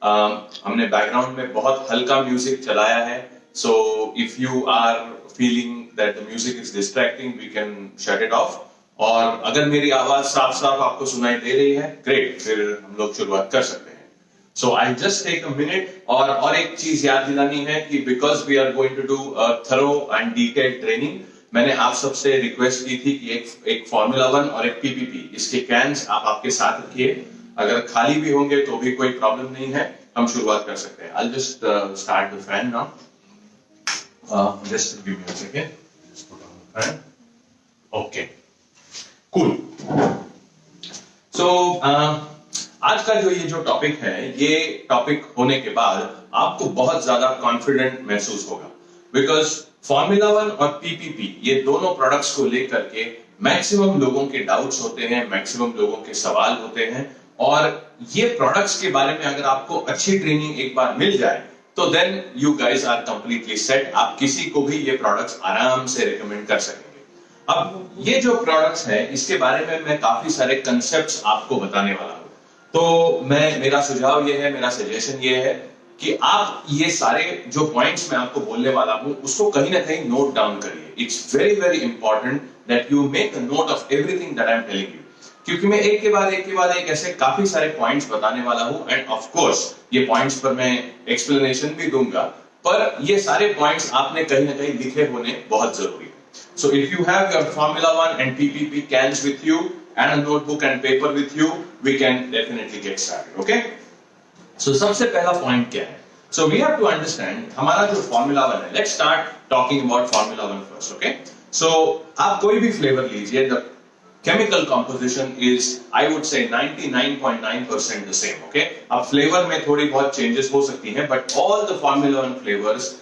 हमने बैकग्राउंड में बहुत हल्का म्यूजिक चलाया है, so if you are feeling that the music is distracting we can shut it off. और अगर मेरी आवाज साफ साफ आपको सुनाई दे रही है, ग्रेट, फिर हम लोग शुरुआत कर सकते हैं। So I'll just take a minute और एक चीज याद दिलानी है कि because we are going to do a thorough and detailed training, मैंने आप सबसे रिक्वेस्ट की थी कि एक Formula 1 और एक PPP इसके कैंस आप आपके साथ रखिए। अगर खाली भी होंगे तो भी कोई प्रॉब्लम नहीं है, हम शुरुआत कर सकते हैं। I'll just start the fan now. Just give me a second. Just put on the fan. Okay. Cool. So आज का जो टॉपिक है, ये टॉपिक होने के बाद आपको बहुत ज्यादा कॉन्फिडेंट महसूस होगा, बिकॉज फॉर्मूला 1 और पीपीपी ये दोनों प्रोडक्ट्स को लेकर के मैक्सिमम लोगों के डाउट्स होते हैं, मैक्सिमम लोगों के सवाल होते हैं, और ये प्रोडक्ट्स के बारे में अगर आपको अच्छी ट्रेनिंग एक बार मिल जाए तो then you guys are completely set. आप किसी को भी ये प्रोडक्ट्स आराम से रिकमेंड कर सकेंगे। अब ये जो प्रोडक्ट्स है इसके बारे में मैं काफी सारे कंसेप्ट्स आपको बताने वाला हूं, तो मेरा सुझाव ये है, मेरा सजेशन ये है कि आप ये सारे जो पॉइंट्स मैं आपको बोलने वाला हूं उसको कहीं ना कहीं नोट डाउन करिए। It's very very important that you make a note of everything that I am telling you, क्योंकि मैं एक के बाद एक ऐसे काफी सारे पॉइंट्स बताने वाला हूं, एंड ऑफ कोर्स ये पॉइंट्स पर मैं एक्सप्लेनेशन भी दूंगा, पर ये सारे पॉइंट्स आपने कहीं ना कहीं लिखे होने बहुत जरूरी है। So if you have your Formula 1 and PPP cans with you and a notebook and paper with you, we can definitely get started, okay? So सबसे पहला पॉइंट क्या है? So we have to understand हमारा जो Formula 1 है, let's start talking about Formula 1 first, okay? So आप कोई भी फ्लेवर लीजिए, the chemical composition is I would say 99.9% the same, okay? अब फ्लेवर में थोड़ी बहुत चेंजेस हो सकती हैं, but all the Formula 1 flavors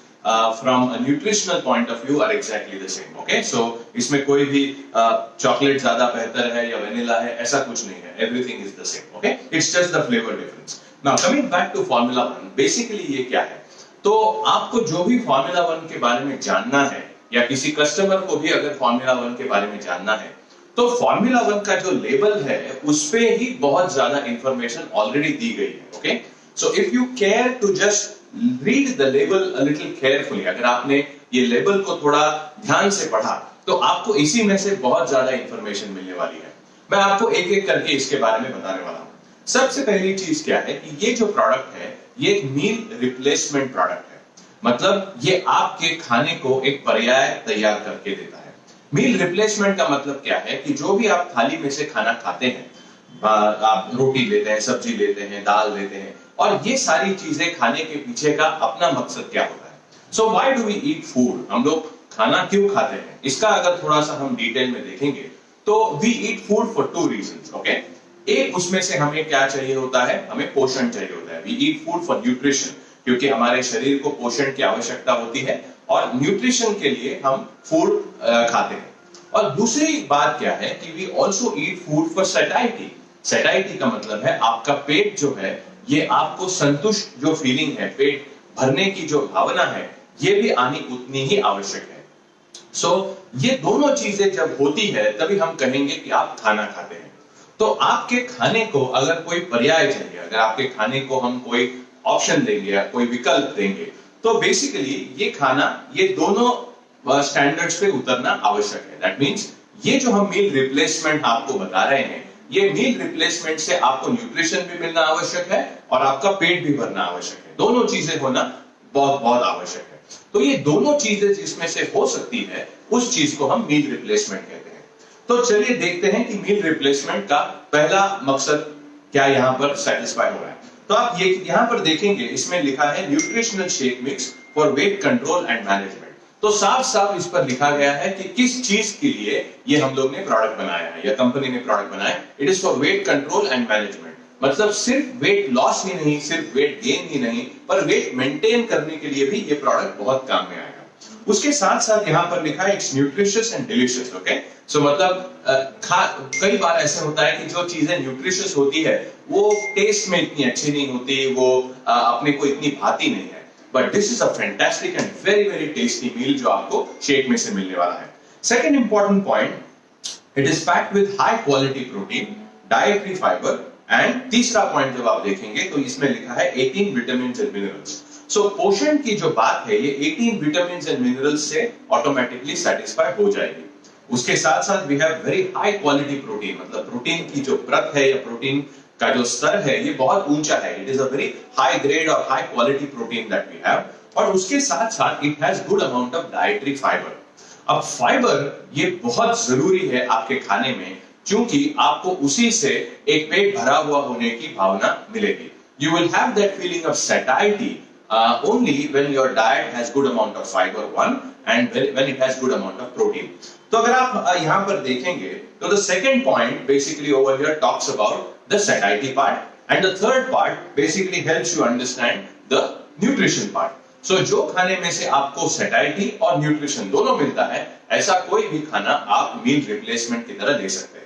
from a nutritional point of view are exactly the same, okay? So इसमें कोई भी चॉकलेट ज्यादा बेहतर है या वेनिला है, ऐसा कुछ नहीं है, everything is the same, okay? It's just the flavor difference. Now coming back to Formula 1, basically ये क्या है? तो आपको जो भी Formula 1 के बारे में जानना है, या किसी कस्टमर को भी अगर Formula 1 के बारे में जानना है, तो Formula 1 का जो लेबल है उसपे ही बहुत ज्यादा इंफॉर्मेशन ऑलरेडी दी गई है, okay? So if you care to just read the label a little carefully, अगर आपने ये लेबल को थोड़ा ध्यान से पढ़ा तो आपको इसी में से बहुत ज्यादा इंफॉर्मेशन मिलने वाली है। मैं आपको एक एक करके इसके बारे में बताने वाला हूँ। सबसे पहली चीज क्या है कि ये जो प्रोडक्ट है ये एक मील रिप्लेसमेंट प्रोडक्ट है, मतलब ये आपके खाने को एक पर्याय तैयार करके देता है। मील रिप्लेसमेंट का मतलब क्या है कि जो भी आप थाली में से खाना खाते हैं, आप रोटी लेते हैं, सब्जी लेते हैं, दाल लेते हैं, और ये सारी चीजें खाने के पीछे का अपना मकसद क्या होता है? So why do we eat food? हम लोग खाना क्यों खाते हैं? इसका अगर थोड़ा सा हम डिटेल में देखेंगे तो we eat food for two reasons, okay? एक उसमें से हमें क्या चाहिए होता है? हमें पोषण चाहिए होता है। We eat food for nutrition, क्योंकि हमारे शरीर को पोषण की आवश्यकता होती है, और न्यूट्रिशन के लिए हम फूड खाते हैं। और दूसरी बात क्या है कि we also eat food for satisfaction. Satisfaction का मतलब है आपका पेट जो है, ये आपको संतुष्ट जो फीलिंग है, पेट भरने की जो भावना है, ये भी आनी उतनी ही आवश्यक है। सो ये दोनों चीजें जब होती है तभी हम कहेंगे कि आप खाना खाते हैं। तो आपके खाने को अगर कोई पर्याय चाहिए, अगर आपके खाने को हम कोई ऑप्शन देंगे या कोई विकल्प देंगे, तो बेसिकली ये खाना, ये दोनों स्टैंडर्ड्स पे उतरना आवश्यक है। दैट मींस ये जो हम मील रिप्लेसमेंट आपको बता रहे हैं, ये मील रिप्लेसमेंट से आपको न्यूट्रिशन भी मिलना आवश्यक है और आपका पेट भी भरना आवश्यक है। दोनों चीजें होना बहुत बहुत आवश्यक है। तो ये दोनों चीजें जिसमें से हो सकती है, उस चीज को हम मील रिप्लेसमेंट कहते हैं। तो चलिए देखते हैं कि मील रिप्लेसमेंट का पहला मकसद क्या यहां पर सेटिस्फाई हो रहा है। तो आप ये यहां पर देखेंगे, इसमें लिखा है nutritional shake mix for weight control and management. तो साफ साफ इस पर लिखा गया है कि किस चीज के लिए ये हम लोग ने प्रोडक्ट बनाया है या कंपनी ने प्रोडक्ट बनाया है। It is for weight control and management, मतलब सिर्फ वेट लॉस ही नहीं, सिर्फ वेट गेन ही नहीं, पर वेट मेंटेन करने के लिए भी ये प्रोडक्ट बहुत काम में आएगा। उसके साथ साथ यहाँ पर लिखा है it's nutritious and delicious, okay? So मतलब कई बार ऐसा होता है कि जो चीजें न्यूट्रिशियस होती है वो टेस्ट में इतनी अच्छी नहीं होती, वो अपने को इतनी भाती नहीं है, but this is a fantastic and very very tasty meal जो आपको शेक में से मिलने वाला है। Second important point, it is packed with high quality protein, dietary fibre and तीसरा पॉइंट जब आप देखेंगे तो इसमें लिखा है 18 विटामिन एंड मिनरल्स। सो पोषण की जो बात है ये 18 विटामिन एंड मिनरल्स से ऑटोमेटिकली सेटिस्फाई हो जाएगी। उसके साथ साथ we have very high quality protein, मतलब प्रोटीन की जो परत है या प्रोटीन का जो स्तर है ये बहुत ऊंचा है। It is a very high grade और high quality protein that we have, और उसके साथ साथ it has good amount of dietary fibre. अब फाइबर ये बहुत जरूरी है आपके खाने में, क्योंकि आपको उसी से एक पेट भरा हुआ होने की भावना मिलेगी। You will have that feeling of satiety only when your diet has good amount of fiber one and when it has good amount of protein. तो अगर आप यहाँ पर देखेंगे तो the second point basically over here talks about the satiety part, and the third part basically helps you understand the nutrition part. So जो खाने में से आपको satiety और nutrition दोनों मिलता है, ऐसा कोई भी खाना आप meal replacement की तरह ले सकते हैं।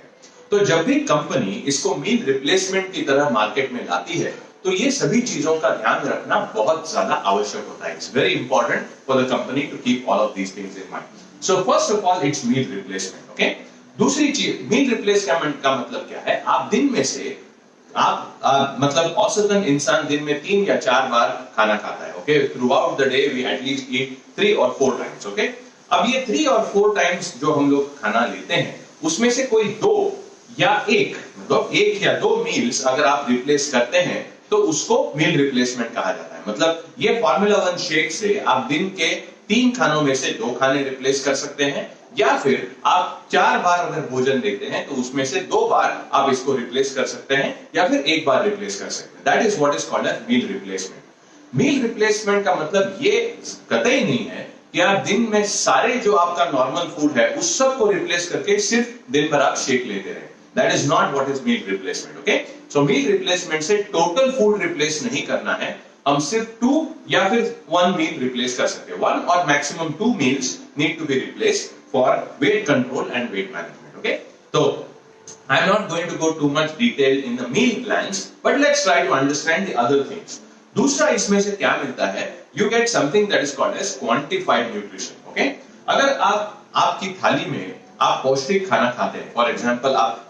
तो जब भी कंपनी इसको मील रिप्लेसमेंट की तरह मार्केट में लाती है तो ये सभी चीजों का ध्यान रखना बहुत ज्यादा आवश्यक होता है। It's very important for the company to keep all of these things in mind. So first of all it's meal replacement, okay. दूसरी चीज, मील रिप्लेसमेंट का मतलब क्या है? आप दिन में से मतलब औसतन इंसान दिन में 3 या 4 बार खाना खाता है, okay. Throughout the day we at least eat 3 और 4 टाइम्स, ओके। अब ये 3 और 4 टाइम्स जो हम लोग खाना लेते हैं उसमें से कोई 2 या 1, मतलब 1 या 2 मील्स अगर आप रिप्लेस करते हैं तो उसको मील रिप्लेसमेंट कहा जाता है। मतलब ये फार्मूला 1 शेक से आप दिन के 3 खानों में से 2 खाने रिप्लेस कर सकते हैं, या फिर आप 4 बार अगर भोजन लेते हैं तो उसमें से 2 बार आप इसको रिप्लेस कर सकते हैं, या फिर 1 बार रिप्लेस कर सकते हैं। That is what is called as meal replacement. Meal replacement का मतलब ये कतई नहीं है कि आप दिन में सारे जो आपका नॉर्मल फूड है उस सब को रिप्लेस करके सिर्फ दिन भर आप शेक लेते रहे। That is not what is meal replacement, okay? So meal replacement से total food replace नहीं करना है, हम सिर्फ 2 या फिर 1 meal replace कर सकते हैं। 1 or maximum 2 meals need to be replaced for weight control and weight management, okay? So I'm not going to go too much detail in the meal plans, but let's try to understand the other things. दूसरा इसमें से क्या मिलता है? You get something that is called as quantified nutrition, okay? अगर आपकी थाली में आप पौष्टिक खाना खाते हैं, फॉर एग्जाम्पल आप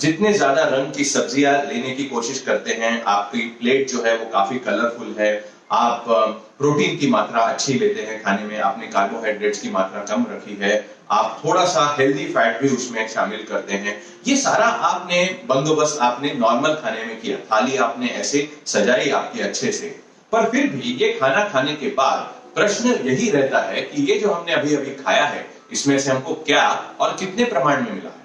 जितने ज्यादा रंग की सब्जियां लेने की कोशिश करते हैं, आपकी प्लेट जो है वो काफी कलरफुल है, आप प्रोटीन की मात्रा अच्छी लेते हैं खाने में, आपने कार्बोहाइड्रेट्स की मात्रा कम रखी है, आप थोड़ा सा हेल्दी फैट भी उसमें शामिल करते हैं, ये सारा आपने बंदोबस्त आपने नॉर्मल खाने में किया, थाली आपने ऐसे सजाई आपकी अच्छे से, पर फिर भी ये खाना खाने के बाद प्रश्न यही रहता है कि ये जो हमने अभी अभी खाया है इसमें से हमको क्या और कितने प्रमाण में मिला है।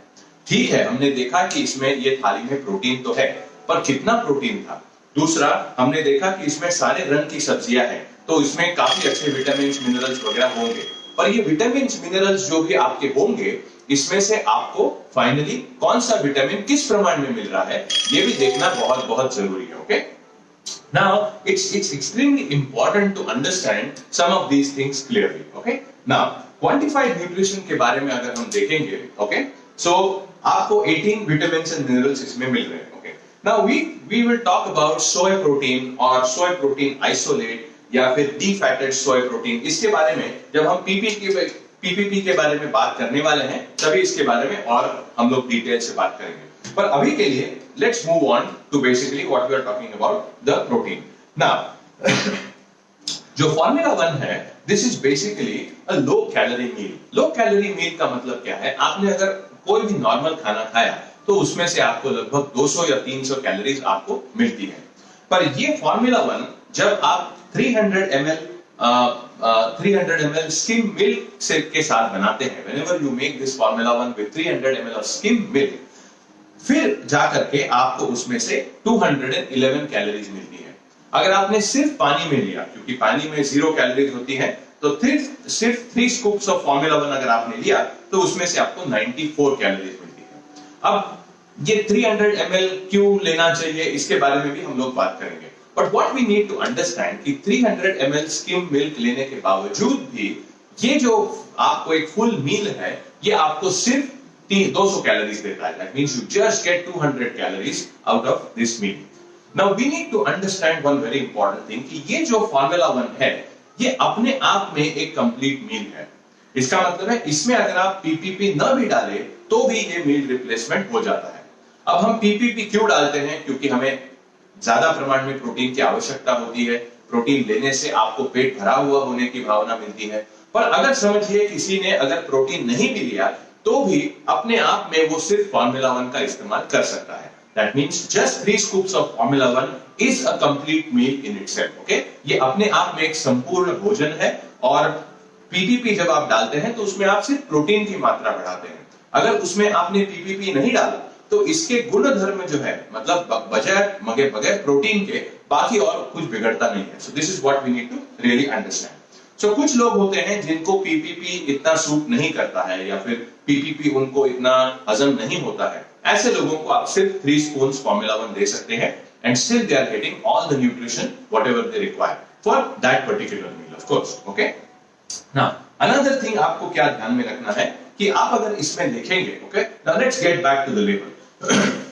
ठीक है, हमने देखा कि इसमें ये थाली में प्रोटीन तो है, पर कितना प्रोटीन था। दूसरा, हमने देखा कि इसमें सारे रंग की सब्जियां हैं, तो इसमें काफी अच्छे विटामिन मिनरल्स वगैरह होंगे, पर ये विटामिन मिनरल्स जो भी आपके होंगे इसमें से आपको फाइनली कौन सा विटामिन किस प्रमाण में मिल रहा है ये भी देखना बहुत बहुत जरूरी है, okay. Now it's extremely important to understand some of these things clearly, okay? Now quantified nutrition के बारे में अगर हम देखेंगे, okay? So आपको 18 vitamins and minerals इसमें मिल रहे हैं, okay? Now we will talk about soy protein और soy protein isolate या फिर defatted soy protein। इसके बारे में जब हम PPP के बारे में बात करने वाले हैं तभी इसके बारे में और हम लोग डिटेल से बात करेंगे, पर अभी के लिए let's move on to basically what we are talking about, the protein. Now जो Formula 1 है, this is basically a low calorie meal. Low calorie meal का मतलब क्या है? आपने अगर कोई भी नॉर्मल खाना खाया तो उसमें से आपको लगभग 200 या 300 कैलोरीज आपको मिलती है, पर ये Formula 1 जब आप 300 ml skim milk से के साथ बनाते हैं, whenever you make this Formula 1 with 300 ml of skim milk, फिर जाकर के आपको उसमें से 211 कैलोरीज मिलती है। अगर आपने सिर्फ पानी में लिया, क्योंकि पानी में 0 कैलोरीज होती है, तो सिर्फ 3 स्कूप्स ऑफ Formula 1 अगर आपने लिया तो उसमें से आपको 94 कैलोरीज मिलती है। अब ये 300 ml क्यों लेना चाहिए इसके बारे में भी हम लोग बात करेंगे, but what we need to understand कि 300 ml स्किम मिल्क लेने के बावजूद भी ये जो आपको एक फुल मील है ये आपको सिर्फ 200 कैलोरीज देता है। That means you just get 200 calories out of this meal. Now we need to understand one very important thing कि ये जो Formula 1 है ये अपने आप में एक कंप्लीट मील है। इसका मतलब है इसमें अगर आप पीपीपी न भी डाले तो भी ये मील रिप्लेसमेंट हो जाता है। अब हम पीपीपी क्यों डालते हैं? क्योंकि हमें ज्यादा प्रमाण में प्रोटीन की आवश्यकता होती है, प्रोटीन लेने से आपको पेट भरा हुआ होने की भावना मिलती है। पर अगर समझिए किसी ने अगर प्रोटीन नहीं भी लिया तो भी अपने आप में वो सिर्फ फार्मूला 1 का इस्तेमाल कर सकता है। That means just 3 scoops of formula 1 is a complete meal in itself. Okay, ये अपने आप में एक संपूर्ण भोजन है। और पीपीपी जब आप डालते हैं तो उसमें आप सिर्फ प्रोटीन की मात्रा बढ़ाते हैं। अगर उसमें आपने पीपीपी नहीं डाला तो इसके गुण धर्म जो है, मतलब बगैर प्रोटीन के बाकी और कुछ बिगड़ता नहीं है। So this is what we need to really understand. So कुछ लोग होते हैं जिनको पीपीपी इतना सूट नहीं करता है या फिर पीपीपी उनको इतना हजम नहीं होता है। ऐसे लोगों को आप सिर्फ 3 स्पून्स फार्मूला 1 दे सकते हैं and still they are getting all the nutrition whatever they require for that particular meal, of course. Okay, now another thing आपको क्या ध्यान में रखना है कि आप अगर इसमें देखेंगे, okay, now let's get back to the label.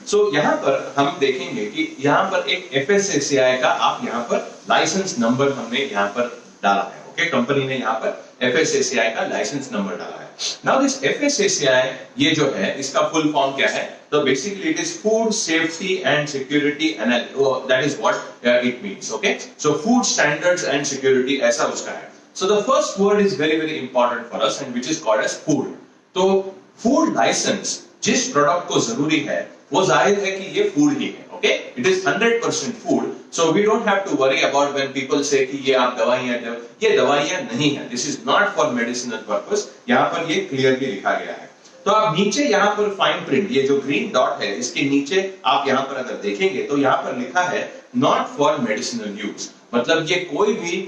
So यहाँ पर हम देखेंगे कि यहाँ पर एक FSSAI का आप यहाँ पर लाइसेंस नंबर हमने यहाँ पर डाला है। ओके, कंपनी ने यहाँ पर FSSAI का लाइसेंस नंबर डाला है। नाउ दिस FSSAI ये जो है इसका फुल फॉर्म क्या है? तो basically it is food safety and security analysis, that is what it means. Okay, so food standards and security ऐसा उसका है। So the first word is very very important for us and which is called as food. तो food licence जिस product को जरूरी है वो जाहिर है कि ये फूड ही है। Okay, it is 100% food. So we don't have to worry about when people say कि ये आप दवाइयां, ये दवाइयां नहीं है। This is not for medicinal purpose. यहाँ पर ये क्लियरली लिखा गया है। तो आप नीचे यहाँ पर फाइन प्रिंट, ये जो ग्रीन डॉट है इसके नीचे आप यहाँ पर अगर देखेंगे तो यहाँ पर लिखा है नॉट फॉर मेडिसिनल यूज, मतलब ये कोई भी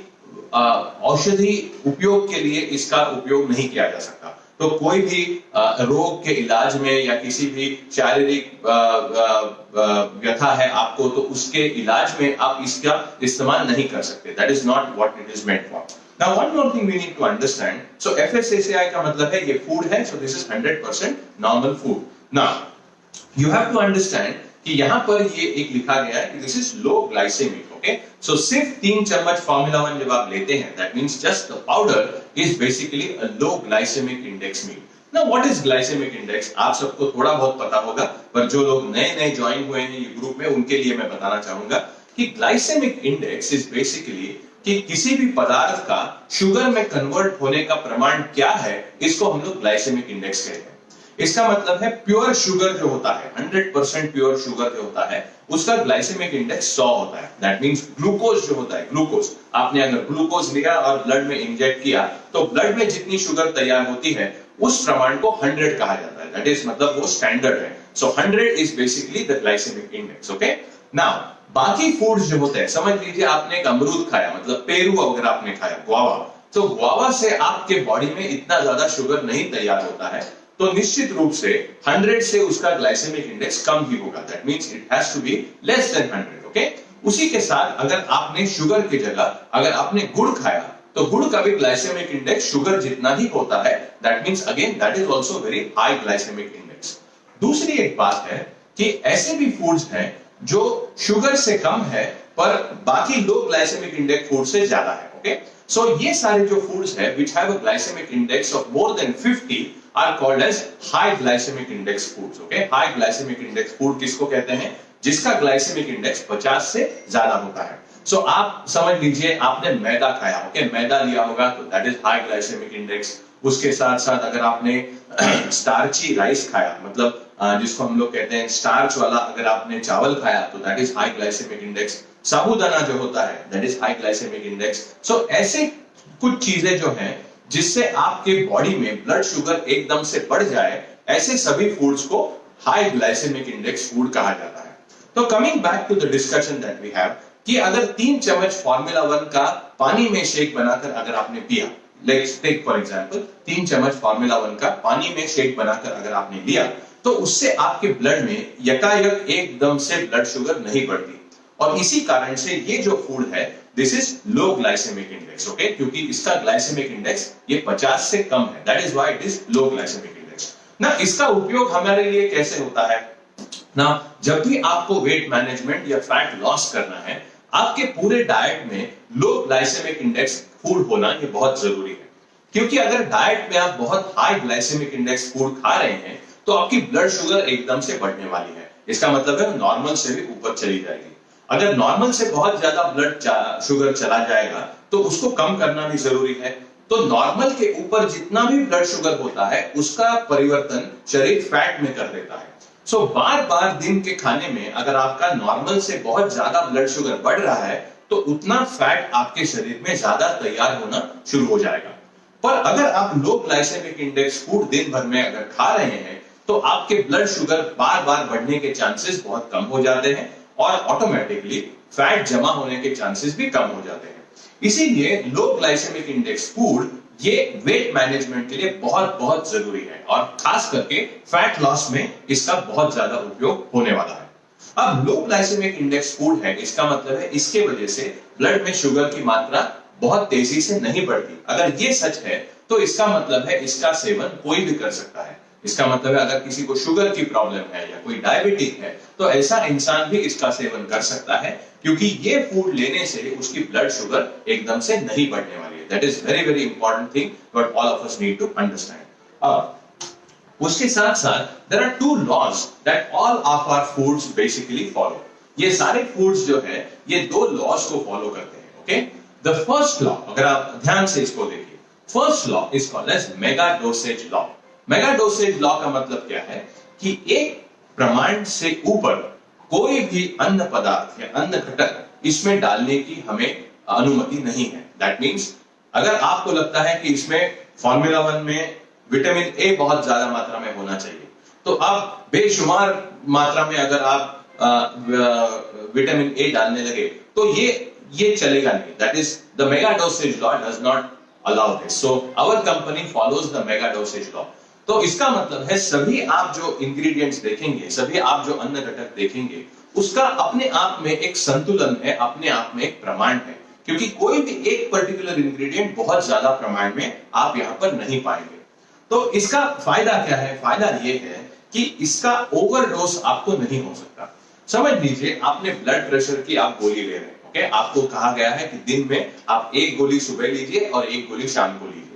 औषधि उपयोग के लिए इसका उपयोग नहीं किया जा सकता। तो कोई भी रोग के इलाज में या किसी भी शारीरिक व्यथा है आपको तो उसके इलाज में आप इसका इस्तेमाल नहीं कर सकते। That is not what it is meant for. Now one more thing we need to understand. So FSSAI का मतलब है ये फूड है, so this is 100% normal food. Now you have to understand कि यहाँ पर ये एक लिखा गया है कि this is low glycaemic. Okay, so सिर्फ 3 चम्मच फार्मूला 1 जब आप लेते हैं that means just the powder is basically a low glycemic index meal. Now what is glycemic index? आप सबको थोड़ा बहुत पता होगा, पर जो लोग नए नए ज्वाइन हुए हैं ये ग्रुप में उनके लिए मैं बताना चाहूंगा कि ग्लाइसेमिक इंडेक्स इज बेसिकली कि किसी भी पदार्थ का शुगर में कन्वर्ट होने का प्रमाण क्या है, इसको हम लोग ग्लाइसेमिक इंडेक्स कहते हैं। इसका मतलब है प्योर शुगर जो होता है, 100% प्योर शुगर जो होता है उसका ग्लाइसेमिक इंडेक्स 100 होता है। दैट मींस ग्लूकोज जो होता है, ग्लूकोज आपने अगर ग्लूकोज लिया और ब्लड में इंजेक्ट किया तो ब्लड में जितनी शुगर तैयार होती है उस प्रमाण को 100 कहा जाता है। दैट इज मतलब वो स्टैंडर्ड है। So 100 is basically the glycemic index. Okay, now बाकी फूड्स जो होते हैं, समझ लीजिए आपने एक अमरूद खाया, मतलब पेरू अगर आपने खाया, गुआवा, तो गुआवा से आपके बॉडी में इतना ज्यादा शुगर नहीं तैयार होता है, तो निश्चित रूप से 100 से उसका ग्लाइसेमिक इंडेक्स कम ही होगा। That means it has to be less than 100। Okay, उसी के साथ अगर आपने शुगर की जगह अगर आपने गुड़ खाया तो गुड़ का भी ग्लाइसेमिक इंडेक्स शुगर जितना ही होता है। That means again that is also very high glycaemic index. दूसरी एक बात है कि ऐसे भी फूड्स हैं जो शुगर से कम है पर बाकी लो ग्लाइसेमिक इंडेक्स फूड से ज्यादा है। ओके, सो ये सारे जो फूड्स है which have a glycemic index of more than 50 are called as high glycemic index foods. Okay, high glycemic index food किसको कहते हैं? जिसका ग्लाइसेमिक इंडेक्स 50 से ज्यादा होता है। सो आप समझ लीजिए आपने मैदा खाया, ओके, मैदा लिया होगा तो that is high glycaemic index. उसके साथ साथ अगर आपने स्टार्ची राइस खाया, मतलब जिसको हम लोग कहते हैं स्टार्च वाला, अगर आपने चावल खाया तो that is high glycaemic index. साबूदाना जो होता है that is high glycaemic index. So ऐसे कुछ चीजें जो हैं जिससे आपके बॉडी में ब्लड शुगर एकदम से बढ़ जाए, ऐसे सभी फूड्स को हाई ग्लाइसेमिक इंडेक्स फूड कहा जाता है। तो coming back to the discussion that we have कि अगर 3 चम्मच फार्मूला 1 का पानी में शेक बनाकर अगर आपने पिया, लेट्स टेक फॉर एग्जांपल 3 चम्मच फार्मूला 1 का पानी में शेक बनाकर अगर आपने लिया तो उससे आपके ब्लड में यकायक एकदम से ब्लड शुगर नहीं बढ़ती। और इसी कारण से ये जो फूड है this is low glycemic index. Okay, क्योंकि इसका ग्लाइसेमिक इंडेक्स ये 50 से कम है। That is why it is low glycemic index. ना इसका उपयोग हमारे लिए कैसे होता है ना, जब भी आपको वेट मैनेजमेंट या फैट लॉस करना है, आपके पूरे डाइट में लो ग्लाइसेमिक इंडेक्स फूड होना ये बहुत जरूरी है। क्योंकि अगर डाइट में आप बहुत हाई ग्लाइसेमिक इंडेक्स फूड खा रहे हैं तो आपकी ब्लड शुगर एकदम से बढ़ने वाली है। इसका मतलब है नॉर्मल से भी ऊपर चली जाएगी। अगर नॉर्मल से बहुत ज्यादा ब्लड शुगर चला जाएगा तो उसको कम करना भी जरूरी है। तो नॉर्मल के ऊपर जितना भी ब्लड शुगर होता है उसका परिवर्तन शरीर फैट में कर देता है। सो बार बार दिन के खाने में अगर आपका नॉर्मल से बहुत ज्यादा ब्लड शुगर बढ़ रहा है तो उतना फैट आपके शरीर में ज्यादा तैयार होना शुरू हो जाएगा। पर अगर आप लो ग्लाइसेमिक इंडेक्स फूड दिन भर में अगर खा रहे हैं तो आपके ब्लड शुगर बार बार बढ़ने के चांसेस बहुत कम हो जाते हैं और ऑटोमेटिकली फैट जमा होने के चांसेस भी कम हो जाते हैं। इसीलिए लो ग्लाइसेमिक इंडेक्स फूड ये वेट मैनेजमेंट के लिए बहुत बहुत जरूरी है और खास करके फैट लॉस में इसका बहुत ज्यादा उपयोग होने वाला है। अब लो ग्लाइसेमिक इंडेक्स फूड है, इसका मतलब है इसके वजह से ब्लड में शुगर की मात्रा बहुत तेजी से नहीं बढ़ती। अगर ये सच है तो इसका मतलब है इसका सेवन कोई भी कर सकता है। इसका मतलब है अगर किसी को शुगर की प्रॉब्लम है या कोई डायबिटिक है तो ऐसा इंसान भी इसका सेवन कर सकता है, क्योंकि ये फूड लेने से उसकी ब्लड शुगर एकदम से नहीं बढ़ने वाली है। That is very very important thing but all of us need to understand. अब उसके साथ साथ there are two laws that all of our foods basically follow. ये सारे फूड्स जो है ये दो लॉज को फॉलो करते हैं। ओके, द फर्स्ट लॉ, अगर आप ध्यान से इसको देखिए, first law is called as mega dosage law. Mega dosage law का मतलब क्या है कि एक प्रमाण से ऊपर कोई भी अन्न पदार्थ या अन्न घटक इसमें डालने की हमें अनुमति नहीं है। दैट मींस अगर आपको लगता है कि इसमें फॉर्मूला 1 में विटामिन ए बहुत ज्यादा मात्रा में होना चाहिए तो आप बेशुमार मात्रा में अगर आप विटामिन ए डालने लगे तो ये चलेगा नहीं। That is the mega dosage law does not allow this. So our company follows the mega dosage law. तो इसका मतलब है सभी आप जो इंग्रेडिएंट्स देखेंगे, सभी आप जो अन्न घटक देखेंगे, उसका अपने आप में एक संतुलन है, अपने आप में एक प्रमाण है, क्योंकि कोई भी एक पर्टिकुलर इंग्रेडिएंट बहुत ज्यादा प्रमाण में आप यहां पर नहीं पाएंगे। तो इसका फायदा क्या है? फायदा ये है कि इसका ओवरडोज आपको नहीं हो सकता। समझ लीजिए आपने ब्लड प्रेशर की आप गोली ले रहे हैं। ओके, आपको कहा गया है कि दिन में आप एक गोली सुबह लीजिए और एक गोली शाम को लीजिए।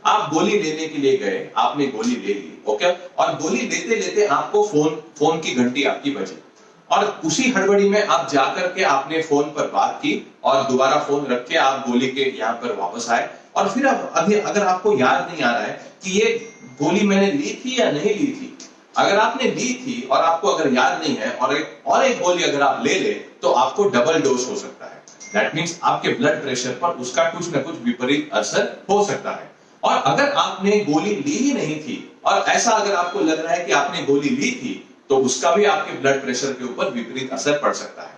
आप गोली लेने के लिए गए, आपने गोली ले ली। ओके, और गोली लेते लेते आपको फोन की घंटी आपकी बजी और उसी हड़बड़ी में आप जाकर के आपने फोन पर बात की और दोबारा फोन रख के आप गोली के यहाँ पर वापस आए और फिर अभी अगर आपको याद नहीं आ रहा है कि ये गोली मैंने ली थी या नहीं ली थी, अगर आपने ली थी और आपको अगर याद नहीं है और एक गोली अगर आप ले ले तो आपको डबल डोज हो सकता है। दैट मींस आपके ब्लड प्रेशर पर उसका कुछ ना कुछ विपरीत असर हो सकता है। और अगर आपने गोली ली ही नहीं थी और ऐसा अगर आपको लग रहा है कि आपने गोली ली थी तो उसका भी आपके ब्लड प्रेशर के ऊपर विपरीत असर पड़ सकता है।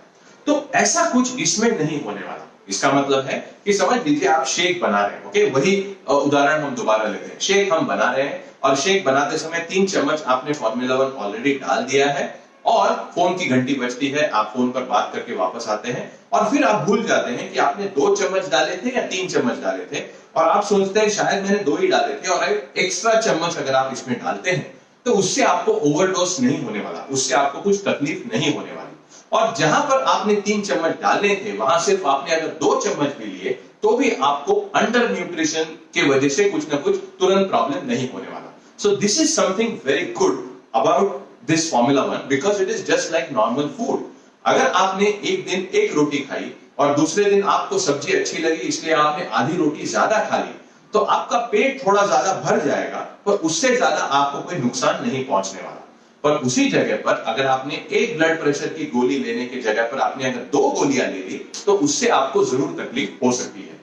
तो ऐसा कुछ इसमें नहीं होने वाला। इसका मतलब है कि समझ लीजिए आप शेक बना रहे हैं। ओके, वही उदाहरण हम दोबारा लेते हैं। शेक हम बना रहे हैं और शेक बनाते समय 3 चम्मच आपने फॉर्मूला 1 ऑलरेडी डाल दिया है और फोन की घंटी बजती है, आप फोन पर बात करके वापस आते हैं और फिर आप भूल जाते हैं कि आपने 2 चम्मच डाले थे या 3 चम्मच डाले थे और आप सोचते हैं शायद मैंने 2 ही डाले थे और एक एक्स्ट्रा चम्मच अगर आप इसमें डालते हैं तो उससे आपको ओवरडोज नहीं होने वाला, उससे आपको कुछ तकलीफ नहीं होने वाली। और जहां पर आपने 3 चम्मच डालने थे वहां सिर्फ आपने अगर 2 चम्मच भी लिए तो भी आपको अंडर न्यूट्रिशन की वजह से कुछ ना कुछ तुरंत प्रॉब्लम नहीं होने वाला। सो this is something very good about this formula 1 because it is just like normal food. अगर आपने एक दिन एक रोटी खाई और दूसरे दिन आपको सब्जी अच्छी लगी इसलिए आपने आधी रोटी ज्यादा खा ली तो आपका पेट थोड़ा ज्यादा भर जाएगा पर उससे ज्यादा आपको कोई नुकसान नहीं पहुंचने वाला। पर उसी जगह पर अगर आपने एक ब्लड प्रेशर की गोली लेने की जगह पर आपने अगर 2 गोलियां ले ली तो उससे आपको जरूर तकलीफ हो सकती है।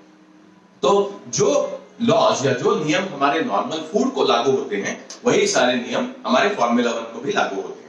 तो जो लॉज या जो नियम हमारे नॉर्मल फूड को लागू होते हैं वही सारे नियम हमारे फॉर्मूला 1 को भी लागू होते हैं।